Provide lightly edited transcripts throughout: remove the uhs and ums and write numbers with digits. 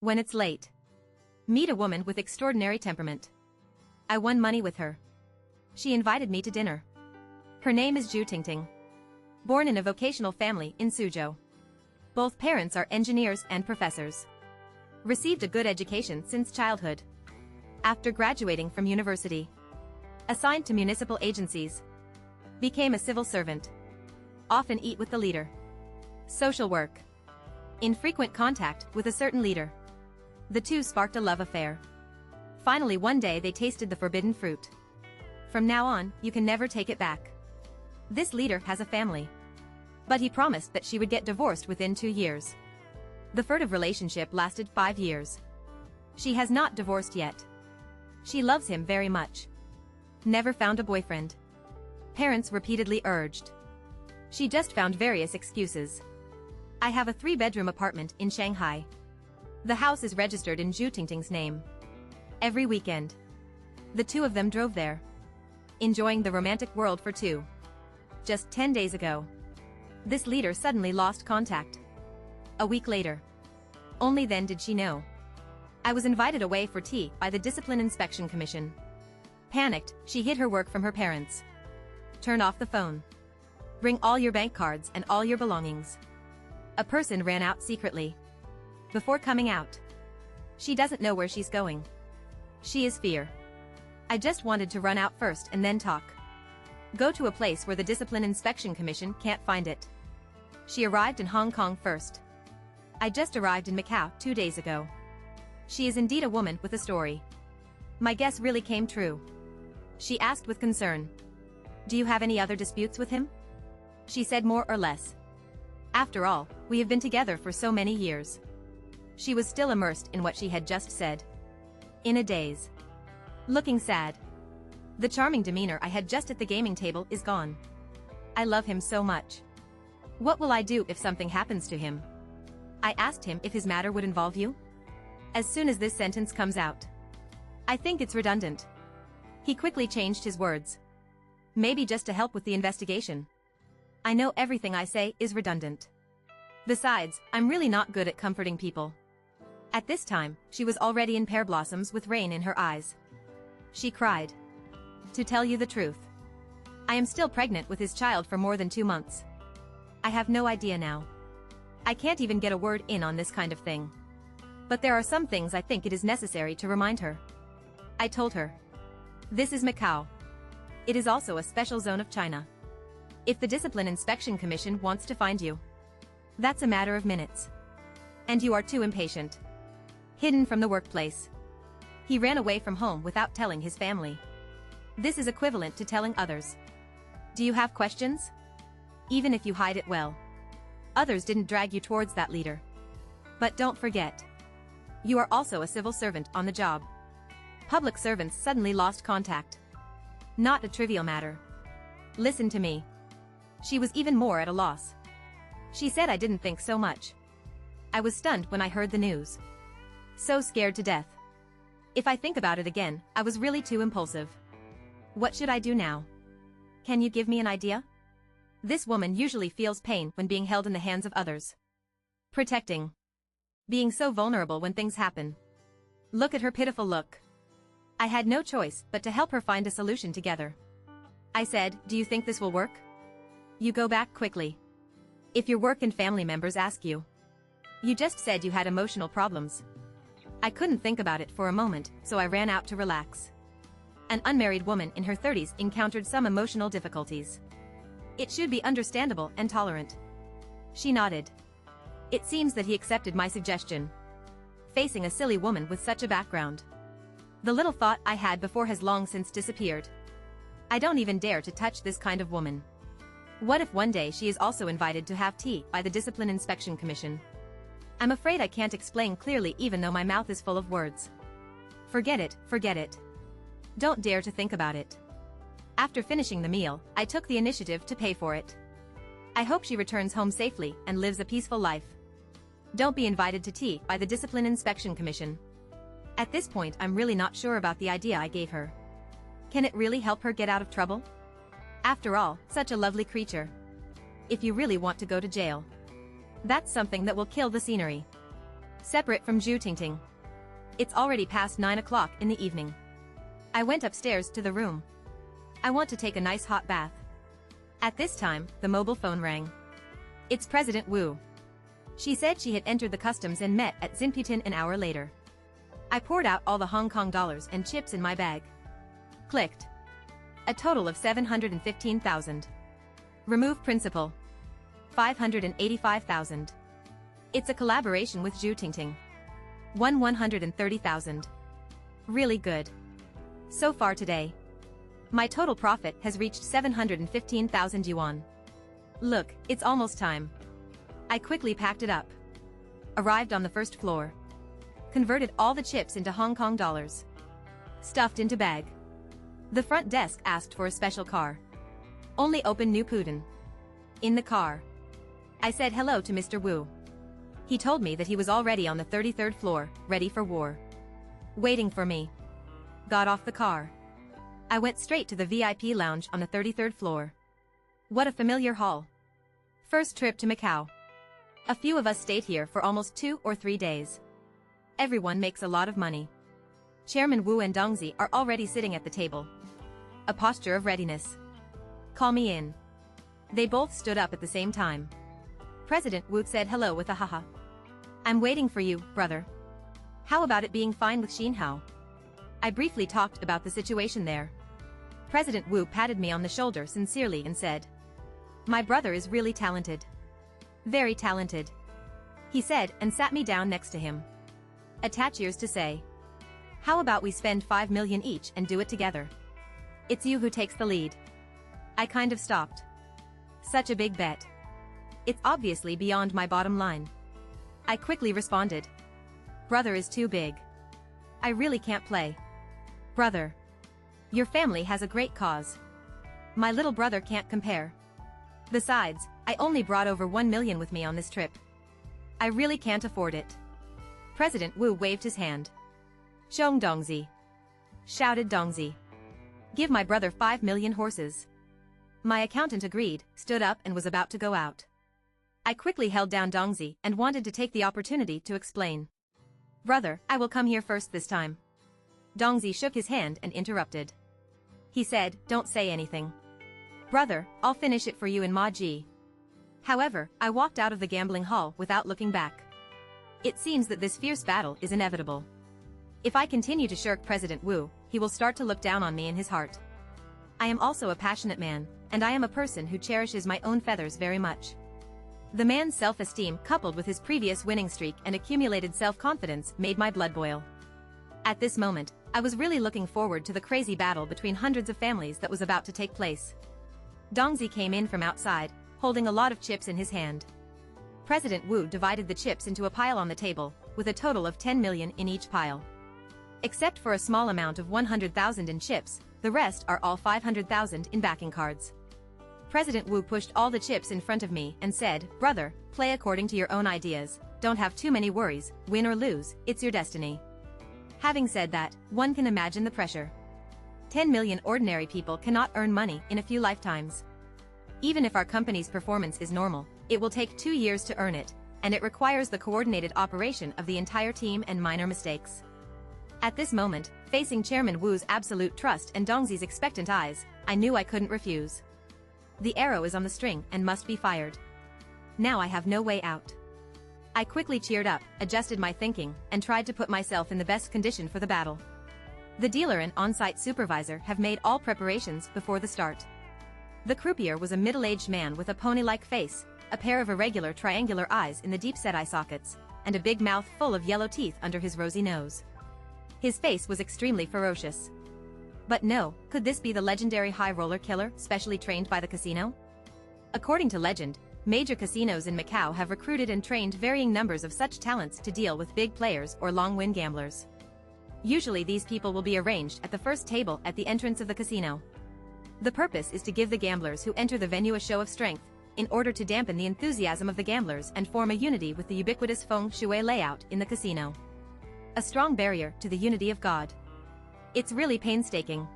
When it's late. Meet a woman with extraordinary temperament. I won money with her. She invited me to dinner. Her name is Zhu Tingting. Born in a vocational family in Suzhou. Both parents are engineers and professors. Received a good education since childhood. After graduating from university. Assigned to municipal agencies. Became a civil servant. Often eat with the leader. Social work. In frequent contact with a certain leader. The two sparked a love affair. Finally one day they tasted the forbidden fruit. From now on, you can never take it back. This leader has a family. But he promised that she would get divorced within 2 years. The furtive relationship lasted 5 years. She has not divorced yet. She loves him very much. Never found a boyfriend. Parents repeatedly urged. She just found various excuses. I have a 3-bedroom apartment in Shanghai. The house is registered in Zhu Tingting's name. Every weekend. The two of them drove there. Enjoying the romantic world for two. Just 10 days ago. This leader suddenly lost contact. A week later. Only then did she know. I was invited away for tea by the Discipline Inspection Commission. Panicked, she hid her work from her parents. Turn off the phone. Bring all your bank cards and all your belongings. A person ran out secretly. Before coming out. She doesn't know where she's going. She is fear. I just wanted to run out first and then talk. Go to a place where the Discipline Inspection Commission can't find it. She arrived in Hong Kong first. I just arrived in Macau 2 days ago. She is indeed a woman with a story. My guess really came true. She asked with concern. Do you have any other disputes with him? She said more or less. After all, we have been together for so many years. She was still immersed in what she had just said. In a daze. Looking sad. The charming demeanor I had just at the gaming table is gone. I love him so much. What will I do if something happens to him? I asked him if his matter would involve you. As soon as this sentence comes out. I think it's redundant. He quickly changed his words. Maybe just to help with the investigation. I know everything I say is redundant. Besides, I'm really not good at comforting people. At this time, she was already in pear blossoms with rain in her eyes. She cried. To tell you the truth. I am still pregnant with his child for more than 2 months. I have no idea now. I can't even get a word in on this kind of thing. But there are some things I think it is necessary to remind her. I told her. This is Macau. It is also a special zone of China. If the Discipline Inspection Commission wants to find you, that's a matter of minutes. And you are too impatient. Hidden from the workplace. He ran away from home without telling his family. This is equivalent to telling others. Do you have questions? Even if you hide it well. Others didn't drag you towards that leader. But don't forget. You are also a civil servant on the job. Public servants suddenly lost contact. Not a trivial matter. Listen to me. She was even more at a loss. She said I didn't think so much. I was stunned when I heard the news. So scared to death. If I think about it again, I was really too impulsive. What should I do now? Can you give me an idea? This woman usually feels pain when being held in the hands of others. Protecting. Being so vulnerable when things happen. Look at her pitiful look. I had no choice but to help her find a solution together. I said, do you think this will work? You go back quickly. If your work and family members ask you. You just said you had emotional problems. I couldn't think about it for a moment, so I ran out to relax. An unmarried woman in her 30s encountered some emotional difficulties. It should be understandable and tolerant. She nodded. It seems that he accepted my suggestion. Facing a silly woman with such a background. The little thought I had before has long since disappeared. I don't even dare to touch this kind of woman. What if one day she is also invited to have tea by the Discipline Inspection Commission? I'm afraid I can't explain clearly even though my mouth is full of words. Forget it, forget it. Don't dare to think about it. After finishing the meal, I took the initiative to pay for it. I hope she returns home safely and lives a peaceful life. Don't be invited to tea by the Discipline Inspection Commission. At this point I'm really not sure about the idea I gave her. Can it really help her get out of trouble? After all, such a lovely creature. If you really want to go to jail. That's something that will kill the scenery. Separate from Zhu Tingting. It's already past 9 o'clock in the evening. I went upstairs to the room. I want to take a nice hot bath. At this time, the mobile phone rang. It's President Wu. She said she had entered the customs and met at Xinputin an hour later. I poured out all the Hong Kong dollars and chips in my bag. Clicked. A total of 715,000. Remove principal. 585,000. It's a collaboration with Zhu Tingting. 130,000. Really good. So far today, my total profit has reached 715,000 yuan. Look, it's almost time. I quickly packed it up. Arrived on the first floor. Converted all the chips into Hong Kong dollars. Stuffed into bag. The front desk asked for a special car. Only open New Putin. In the car, I said hello to Mr. Wu. He told me that he was already on the 33rd floor, ready for war. Waiting for me. Got off the car. I went straight to the VIP lounge on the 33rd floor. What a familiar hall. First trip to Macau. A few of us stayed here for almost 2 or 3 days. Everyone makes a lot of money. Chairman Wu and Dongzi are already sitting at the table. A posture of readiness. Call me in. They both stood up at the same time. President Wu said hello with a haha. I'm waiting for you, brother. How about it being fine with Xinhao? I briefly talked about the situation there. President Wu patted me on the shoulder sincerely and said, my brother is really talented. Very talented. He said and sat me down next to him. Attach ears to say, how about we spend 5 million each and do it together? It's you who takes the lead. I kind of stopped. Such a big bet. It's obviously beyond my bottom line. I quickly responded. Brother is too big. I really can't play. Brother. Your family has a great cause. My little brother can't compare. Besides, I only brought over 1 million with me on this trip. I really can't afford it. President Wu waved his hand. Zhong Dongzi. Shouted Dongzi. Give my brother 5 million horses. My accountant agreed, stood up and was about to go out. I quickly held down Dongzi and wanted to take the opportunity to explain. Brother, I will come here first this time. Dongzi shook his hand and interrupted. He said, don't say anything. Brother, I'll finish it for you in Ma Ji. However, I walked out of the gambling hall without looking back. It seems that this fierce battle is inevitable. If I continue to shirk President Wu, he will start to look down on me in his heart. I am also a passionate man, and I am a person who cherishes my own feathers very much. The man's self-esteem coupled with his previous winning streak and accumulated self-confidence made my blood boil. At this moment, I was really looking forward to the crazy battle between hundreds of families that was about to take place. Dongzi came in from outside, holding a lot of chips in his hand. President Wu divided the chips into a pile on the table, with a total of 10 million in each pile. Except for a small amount of 100,000 in chips, the rest are all 500,000 in backing cards. President Wu pushed all the chips in front of me and said, brother, play according to your own ideas, don't have too many worries, win or lose, it's your destiny. Having said that, one can imagine the pressure. 10 million ordinary people cannot earn money in a few lifetimes. Even if our company's performance is normal, it will take 2 years to earn it, and it requires the coordinated operation of the entire team and minor mistakes. At this moment, facing Chairman Wu's absolute trust and Dongzi's expectant eyes, I knew I couldn't refuse. The arrow is on the string and must be fired. Now I have no way out. I quickly cheered up, adjusted my thinking, and tried to put myself in the best condition for the battle. The dealer and on-site supervisor have made all preparations before the start. The croupier was a middle-aged man with a pony-like face, a pair of irregular triangular eyes in the deep-set eye sockets, and a big mouth full of yellow teeth under his rosy nose. His face was extremely ferocious. But no, could this be the legendary high roller killer specially trained by the casino? According to legend, major casinos in Macau have recruited and trained varying numbers of such talents to deal with big players or long-win gamblers. Usually these people will be arranged at the first table at the entrance of the casino. The purpose is to give the gamblers who enter the venue a show of strength, in order to dampen the enthusiasm of the gamblers and form a unity with the ubiquitous feng shui layout in the casino. A strong barrier to the unity of God. It's really painstaking.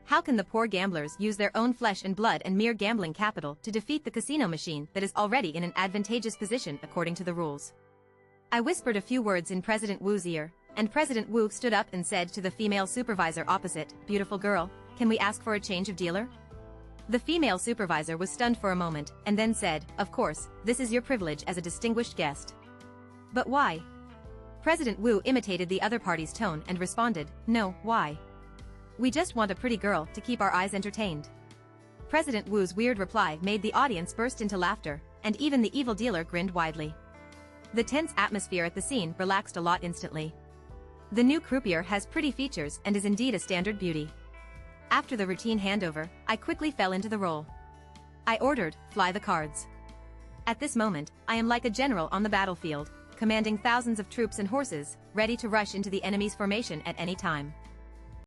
How can the poor gamblers use their own flesh and blood and mere gambling capital to defeat the casino machine that is already in an advantageous position according to the rules? I whispered a few words in President Wu's ear, and President Wu stood up and said to the female supervisor opposite, "Beautiful girl, can we ask for a change of dealer?" The female supervisor was stunned for a moment, and then said, "Of course, this is your privilege as a distinguished guest." "But why?" President Wu imitated the other party's tone and responded, "No, why? We just want a pretty girl to keep our eyes entertained." President Wu's weird reply made the audience burst into laughter, and even the evil dealer grinned widely. The tense atmosphere at the scene relaxed a lot instantly. The new croupier has pretty features and is indeed a standard beauty. After the routine handover, I quickly fell into the role. I ordered, "Fly the cards." At this moment, I am like a general on the battlefield, commanding thousands of troops and horses, ready to rush into the enemy's formation at any time.